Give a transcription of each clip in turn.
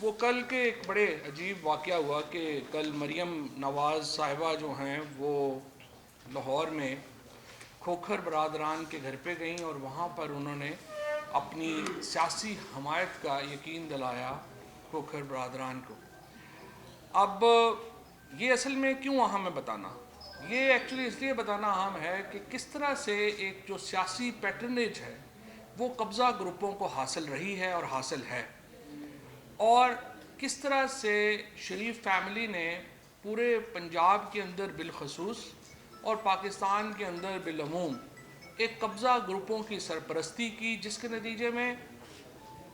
وہ کل کے ایک بڑے عجیب واقعہ ہوا کہ کل مریم نواز صاحبہ جو ہیں وہ لاہور میں کھوکھر برادران کے گھر پہ گئیں اور وہاں پر انہوں نے اپنی سیاسی حمایت کا یقین دلایا کھوکھر برادران کو۔ اب یہ اصل میں کیوں اہم ہے بتانا، یہ ایکچولی اس لیے بتانا اہم ہے کہ کس طرح سے ایک جو سیاسی پیٹرنیج ہے وہ قبضہ گروپوں کو حاصل رہی ہے اور حاصل ہے، اور کس طرح سے شریف فیملی نے پورے پنجاب کے اندر بالخصوص اور پاکستان کے اندر بالعموم ایک قبضہ گروپوں کی سرپرستی کی، جس کے نتیجے میں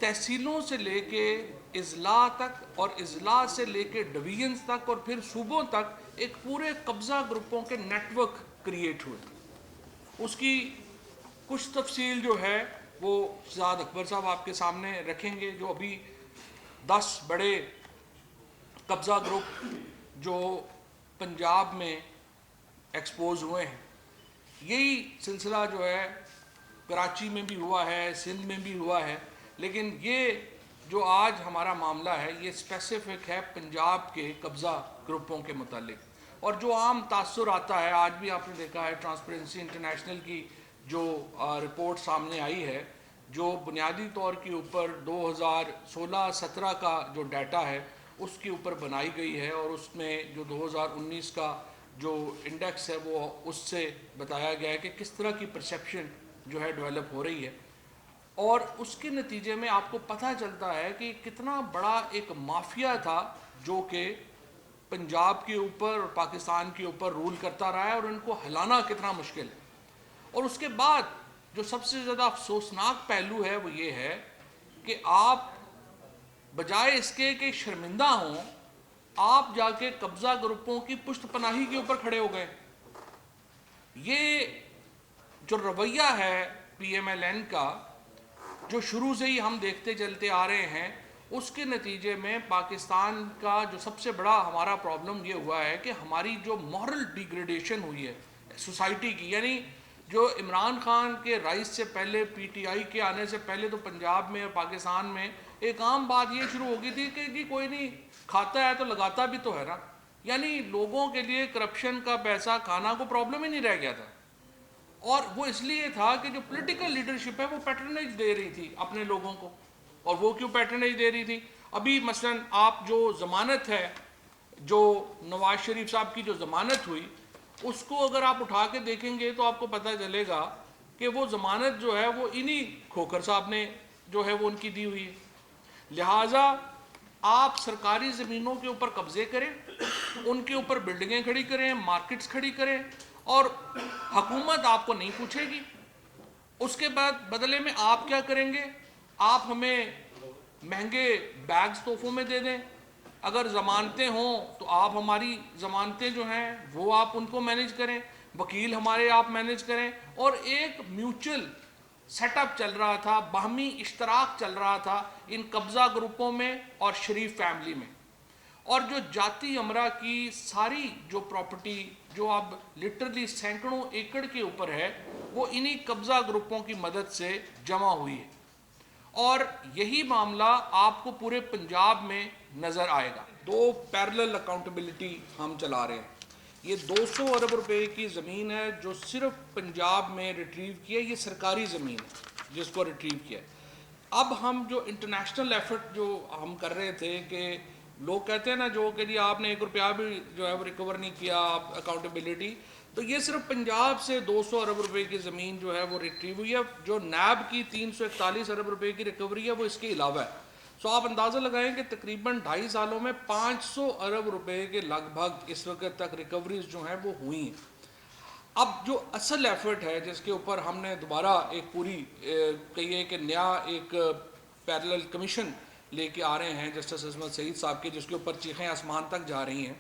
تحصیلوں سے لے کے اضلاع تک اور اضلاع سے لے کے ڈویژنز تک اور پھر صوبوں تک ایک پورے قبضہ گروپوں کے نیٹ ورک کریٹ ہوئے۔ اس کی کچھ تفصیل جو ہے وہ شہزاد اکبر صاحب آپ کے سامنے رکھیں گے، جو ابھی 10 بڑے قبضہ گروپ جو پنجاب میں ایکسپوز ہوئے ہیں۔ یہی سلسلہ جو ہے کراچی میں بھی ہوا ہے، سندھ میں بھی ہوا ہے، لیکن یہ جو آج ہمارا معاملہ ہے یہ اسپیسیفک ہے پنجاب کے قبضہ گروپوں کے متعلق۔ اور جو عام تاثر آتا ہے، آج بھی آپ نے دیکھا ہے ٹرانسپیرنسی انٹرنیشنل کی جو رپورٹ سامنے آئی ہے، جو بنیادی طور کے اوپر 2016-17 کا جو ڈیٹا ہے اس کے اوپر بنائی گئی ہے، اور اس میں جو 2019 کا جو انڈیکس ہے وہ اس سے بتایا گیا ہے کہ کس طرح کی پرسیپشن جو ہے ڈیولپ ہو رہی ہے، اور اس کے نتیجے میں آپ کو پتہ چلتا ہے کہ کتنا بڑا ایک مافیا تھا جو کہ پنجاب کے اوپر اور پاکستان کے اوپر رول کرتا رہا ہے، اور ان کو ہلانا کتنا مشکل ہے۔ اور اس کے بعد جو سب سے زیادہ افسوسناک پہلو ہے وہ یہ ہے کہ آپ بجائے اس کے کہ شرمندہ ہوں، آپ جا کے قبضہ گروپوں کی پشت پناہی کے اوپر کھڑے ہو گئے۔ یہ جو رویہ ہے پی ایم ایل این کا، جو شروع سے ہی ہم دیکھتے چلتے آ رہے ہیں، اس کے نتیجے میں پاکستان کا جو سب سے بڑا ہمارا پرابلم یہ ہوا ہے کہ ہماری جو مورل ڈیگریڈیشن ہوئی ہے سوسائٹی کی، یعنی جو عمران خان کے رائز سے پہلے، پی ٹی آئی کے آنے سے پہلے تو پنجاب میں اور پاکستان میں ایک عام بات یہ شروع ہو گئی تھی کہ جی کوئی نہیں کھاتا ہے تو لگاتا بھی تو ہے نا، یعنی لوگوں کے لیے کرپشن کا پیسہ کھانا کو پرابلم ہی نہیں رہ گیا تھا۔ اور وہ اس لیے تھا کہ جو پولیٹیکل لیڈرشپ ہے وہ پیٹرنیج دے رہی تھی اپنے لوگوں کو۔ اور وہ کیوں پیٹرنیج دے رہی تھی؟ ابھی مثلا آپ جو ضمانت ہے، جو نواز شریف صاحب کی جو ضمانت ہوئی، اس کو اگر آپ اٹھا کے دیکھیں گے تو آپ کو پتہ چلے گا کہ وہ ضمانت جو ہے وہ انہی کھوکھر صاحب نے جو ہے وہ ان کی دی ہوئی ہے۔ لہٰذا آپ سرکاری زمینوں کے اوپر قبضے کریں، ان کے اوپر بلڈنگیں کھڑی کریں، مارکیٹس کھڑی کریں، اور حکومت آپ کو نہیں پوچھے گی۔ اس کے بعد بدلے میں آپ کیا کریں گے؟ آپ ہمیں مہنگے بیگز تحفوں میں دے دیں، اگر ضمانتیں ہوں تو آپ ہماری ضمانتیں جو ہیں وہ آپ ان کو مینیج کریں، وکیل ہمارے آپ مینیج کریں، اور ایک میوچل سیٹ اپ چل رہا تھا، باہمی اشتراک چل رہا تھا ان قبضہ گروپوں میں اور شریف فیملی میں۔ اور جو جاتی امرا کی ساری جو پراپرٹی جو اب لٹرلی سینکڑوں ایکڑ کے اوپر ہے، وہ انہی قبضہ گروپوں کی مدد سے جمع ہوئی ہے، اور یہی معاملہ آپ کو پورے پنجاب میں نظر آئے گا۔ 2 پیرلل اکاؤنٹیبلٹی ہم چلا رہے ہیں۔ یہ 200 ارب روپے کی زمین ہے جو صرف پنجاب میں ریٹریو کی ہے، یہ سرکاری زمین ہے جس کو ریٹریو کیا ہے۔ اب ہم جو انٹرنیشنل ایفرٹ جو ہم کر رہے تھے کہ لوگ کہتے ہیں نا جو کہ جی آپ نے 1 روپیہ بھی جو ہے وہ ریکور نہیں کیا، آپ اکاؤنٹیبلٹی، تو یہ صرف پنجاب سے 200 ارب روپے کی زمین جو ہے وہ ریٹریو ہوئی ہے۔ جو نیب کی 341 ارب روپے کی ریکوری ہے وہ اس کے علاوہ ہے۔ سو آپ اندازہ لگائیں کہ تقریباً 2.5 سالوں میں 500 ارب روپے کے لگ بھگ اس وقت تک ریکوریز جو ہیں وہ ہوئی ہیں۔ اب جو اصل ایفرٹ ہے جس کے اوپر ہم نے دوبارہ ایک پوری کہیے کہ نیا ایک پیرلل کمیشن لے کے آ رہے ہیں جسٹس عصمت سعید صاحب کے، جس کے اوپر چیخیں آسمان تک جا رہی ہیں،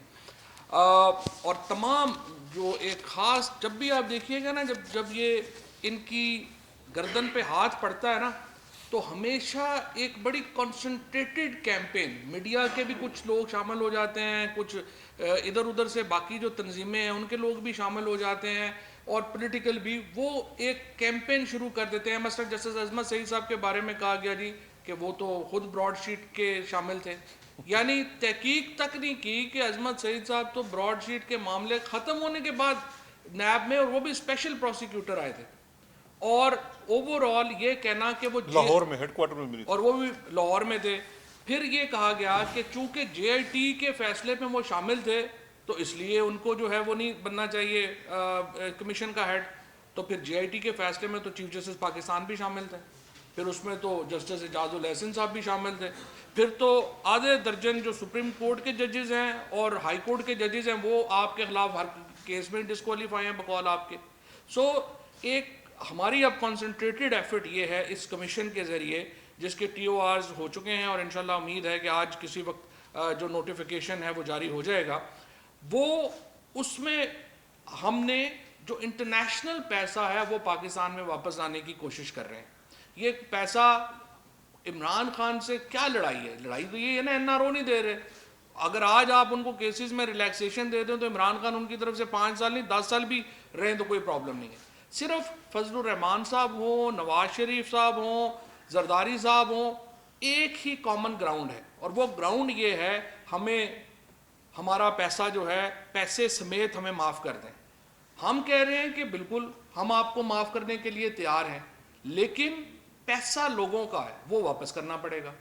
اور تمام جو ایک خاص، جب بھی آپ دیکھیے گا نا جب یہ ان کی گردن پہ ہاتھ پڑتا ہے نا تو ہمیشہ ایک بڑی کنسنٹریٹڈ کیمپین، میڈیا کے بھی کچھ لوگ شامل ہو جاتے ہیں، کچھ ادھر ادھر سے باقی جو تنظیمیں ہیں ان کے لوگ بھی شامل ہو جاتے ہیں، اور پولیٹیکل بھی، وہ ایک کیمپین شروع کر دیتے ہیں۔ مثلا جسٹس عصمت سعید صاحب کے بارے میں کہا گیا جی کہ وہ تو خود براڈ شیٹ کے شامل تھے. یعنی تحقیق تک نہیں کی کہ عظمت سعید صاحب تو براڈ شیٹ کے معاملے ختم ہونے کے بعد نیب میں، اور وہ بھی اسپیشل پروسیکیوٹر آئے تھے، اور اوور آل یہ کہنا کہ وہ لاہور میں ہیڈ کوارٹر میں ملی، اور وہ بھی لاہور میں تھے. پھر یہ کہا گیا کہ چونکہ جے آئی ٹی کے فیصلے میں وہ شامل تھے تو اس لیے ان کو جو ہے وہ نہیں بننا چاہیے کمیشن کا ہیڈ. تو پھر جے آئی ٹی کے فیصلے میں تو چیف جسٹس پاکستان بھی شامل تھے، پھر اس میں تو جسٹس اعجاز الاحسن صاحب بھی شامل تھے، پھر تو آدھے درجن جو سپریم کورٹ کے ججز ہیں اور ہائی کورٹ کے ججز ہیں وہ آپ کے خلاف ہر کیس میں ڈسکوالیفائی ہیں بقول آپ کے. سو ایک ہماری اب کنسنٹریٹڈ ایفرٹ یہ ہے اس کمیشن کے ذریعے، جس کے ٹی او آرز ہو چکے ہیں اور انشاءاللہ امید ہے کہ آج کسی وقت جو نوٹیفیکیشن ہے وہ جاری ہو جائے گا. وہ اس میں ہم نے جو انٹرنیشنل پیسہ ہے وہ پاکستان میں واپس لانے کی کوشش کر رہے ہیں. یہ پیسہ عمران خان سے کیا لڑائی ہے؟ لڑائی تو یہ ہے نا این آر او نہیں دے رہے. اگر آج آپ ان کو کیسز میں ریلیکسیشن دے دیں تو عمران خان ان کی طرف سے 5 سال نہیں 10 سال بھی رہیں تو کوئی پرابلم نہیں ہے. صرف فضل الرحمان صاحب ہوں، نواز شریف صاحب ہوں، زرداری صاحب ہوں، ایک ہی کامن گراؤنڈ ہے، اور وہ گراؤنڈ یہ ہے ہمیں ہمارا پیسہ جو ہے پیسے سمیت ہمیں معاف کر دیں. ہم کہہ رہے ہیں کہ بالکل ہم آپ کو معاف کرنے کے لیے تیار ہیں، لیکن پیسہ لوگوں کا ہے وہ واپس کرنا پڑے گا.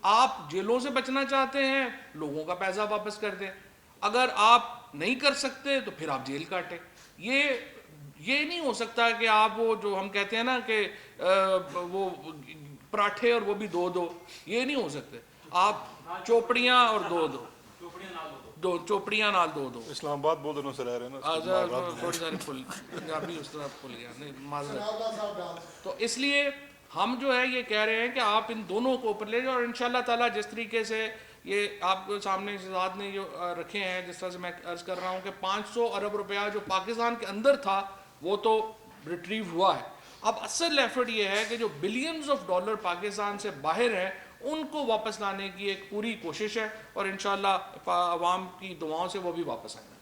آپ جیلوں سے بچنا چاہتے ہیں، لوگوں کا پیسہ واپس کر دیں. اگر آپ نہیں کر سکتے تو پھر آپ جیل کاٹیں. یہ نہیں ہو سکتا کہ آپ وہ جو ہم کہتے ہیں نا کہ وہ پراٹھے اور وہ بھی دو، یہ نہیں ہو سکتے. آپ چوپڑیاں اور دو چوپڑیاں نال دو. اسلام آباد بہت دنوں سے رہ رہے ہیں نا، تھوڑی ساری پنجابی اس طرح بھول گیا نہیں معذرت. تو اس لیے ہم جو ہے یہ کہہ رہے ہیں کہ آپ ان دونوں کو اوپر لے جائیں، اور انشاءاللہ تعالیٰ جس طریقے سے یہ آپ کے سامنے شہزاد نے جو رکھے ہیں، جس طرح سے میں عرض کر رہا ہوں کہ 500 ارب روپیہ جو پاکستان کے اندر تھا وہ تو ریٹریو ہوا ہے. اب اصل ایفرٹ یہ ہے کہ جو بلینز آف ڈالر پاکستان سے باہر ہیں ان کو واپس لانے کی ایک پوری کوشش ہے، اور انشاءاللہ عوام کی دعاؤں سے وہ بھی واپس آئیں گے.